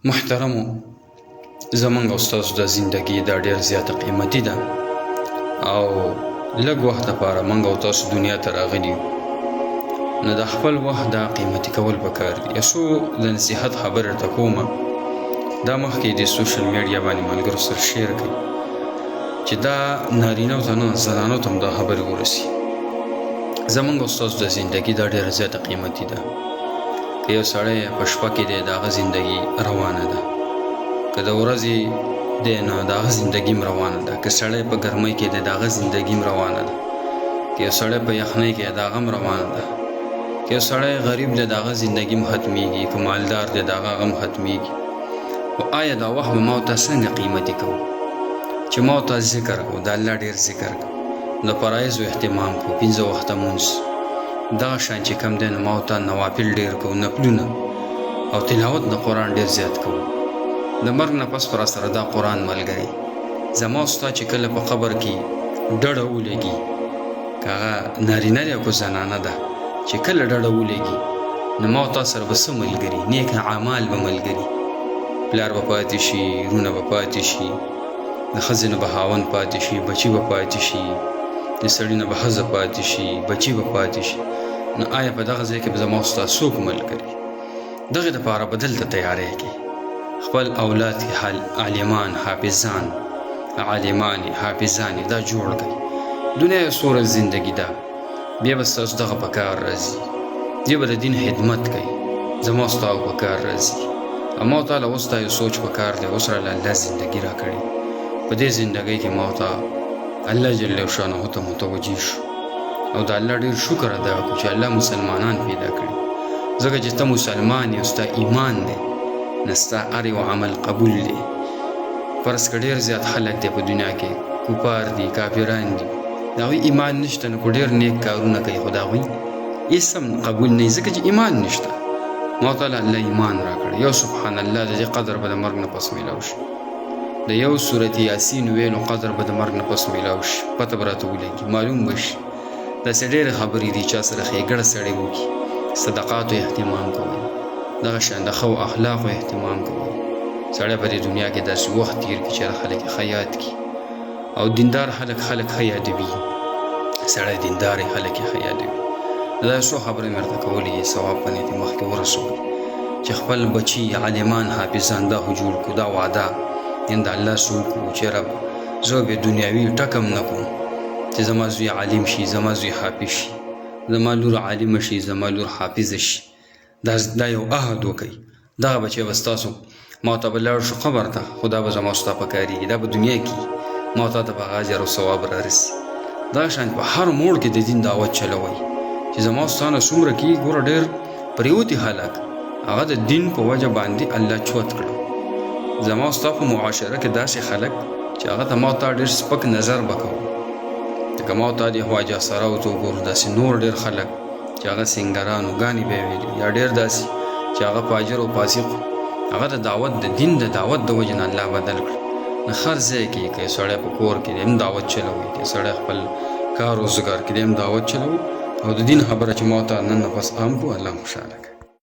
محترمو، زمونږ او ستاسو د زندګي دا ډېر زیاته قیمتي ده او لږ وخت دپاره موږ او تاسو دنیا ته راغلي یو، نو د خپل وخت دا قیمتي کول پکار دي. یو څو د نصیحت خبرې درته کومه، دا مخکې د سوشل میډیا باندې ملګرو سره شیر کړئ چې دا نارینهو ته نه زنانو ته هم دا خبرې ورسي. زمونږ او ستاسو د زندګي دا ډېره زیاته قیمتي ده. که یو سړی په شپه کې دی د هغه زندګي روانه ده، که د ورځې دی نو د هغه زندګي هم روانه ده، که سړی په ګرمۍ کې دی د هغه زندګي هم روانه ده، که یو سړی په یخنۍ کې دی د هغه هم روانه ده، که یو سړی غریب دی د هغه زندګي هم ختمیږي، که مالدار دی د هغه هم ختمیږي. خو آیا دا وخت به ما ته څنګه قیمتي کوو چې ما ته ذکر کوو، د الله ډېر ذکر کوو، د فرایضو اهتمام کوو، 5 وخته مونځ، دغه شان چې کم دی نو ما ته نوافل ډېر کوو، نفلونه او تلاوت د قرآن ډېر زیات کوو. د مرګ نه پس پر سره دا قرآن ملګری زما ستا چې کله په قبر کې ډډه ولګي، که هغه نارینه دی او که زنانه ده، چې کله ډډه ولګي نو ما تا سره به څه ملګري، نیک اعمال به ملګري، پلار به پاتې شي، رونه به پاتې شي، د ښځې نه به خاوند پاتې شي، بچي به پاتې شي، د سړي نه به ښځه پاتې شي، بچي به پاتې شي. نو آیا په دغه ځای کې به زما ستا څوک ملګري؟ دغې دپاره به دلته تیاری کې خپل اولاد کې عالمان حافظان عالمانې حافظانې دا جوړ کړئ. دنیا یو څو ورځې زندګي ده، بیا به ستاسو دغه په کار راځي، بیا به د دین خدمت کوئ، زما ستاسو په کار راځي. ما ته له اوس دا یو سوچ په کار دی، اوس راله الله زندګي راکړې، په دې زندګۍ کې ما ته الله جل شانه ته متوجه شو او د الله ډېر شکر ادا کړو چې الله مسلمانان پیدا کړي. ځکه چې ته مسلمان یې، ستا ایمان دی، نه ستا هر یو عمل قبول دی. فرض که ډېر زیات خلک دی په دنیا کې کفار دي، کافران دي، د هغوی ایمان نشته، نو که ډېر نیک کارونه کوي خو د هغوی هېڅ هم قبول نه وي، ځکه چې ایمان نشته. ما ته الله ایمان راکړی. یو سبحان الله د دې قدر به د مرګ نه پس میلاو شي، د یو سورت یاسین ویلو قدر به د مرګ نه پس میلاو شي، پته به راته ولګي، معلوم به شي. داسې ډېرې خبرې دي، چا سره ښېګړه سړی وکړي، صدقاتو اهتمام کوئ، دغه شان د ښو اخلاقو اهتمام کوئ. سړی په دې دنیا کې داسې وخت تېر کړي چې خلک یې ښه یاد کړي او دیندار خلک ښه یادوي، سړی دیندار خلک یې ښه یادوي. دا یو څو خبرې مې درته کولې، ثواب په نیت مخکې ورسولې چې خپل بچي عالمان حافظان دا خو جوړ کړو، دا وعده یعنې د الله سره وکړو چې رب زه به دنیاوي ټکم نه کوم چې زما زوی عالم شي، زما زوی حافظ شي، زما لور عالمه شي، زما لور حافظه شي. دا یو عهد وکئ. دغه بچی به ستاسو ما ته به لاړ شو قبر ته، خو دا به زما ستا په کارېږي، دا به دنیا کې ما تا ته به هغه اجر او ثواب رارسي. دغه شان په هر موړ کې د دین دعوت چلوئ چې زما ستا نه څومره کېږي. ګوره ډېر پریوتي خلک هغه د دین په وجه باندې الله چوت کړه. زما ستا په معاشره کې داسې خلک چې هغه ته ما ته ډېر سپک نظر به کوو، لکه ما ته د خواجه سراو ته وګورو، داسې نور ډېر خلک چې هغه سینګرانو ګانې به یې ویلي، یا ډېر داسې چې هغه فاجر او فاسق، هغه د دعوت د دین د دعوت د وجې نه الله بدل کړ. نو هر ځای کې که سړی په کور کې هم دعوت چلوي، که سړی خپل کار روزګار کې هم دعوت چلوي، او د دین خبره چې ما ته نن نه پس عام کړو، الله خوشحاله کړي.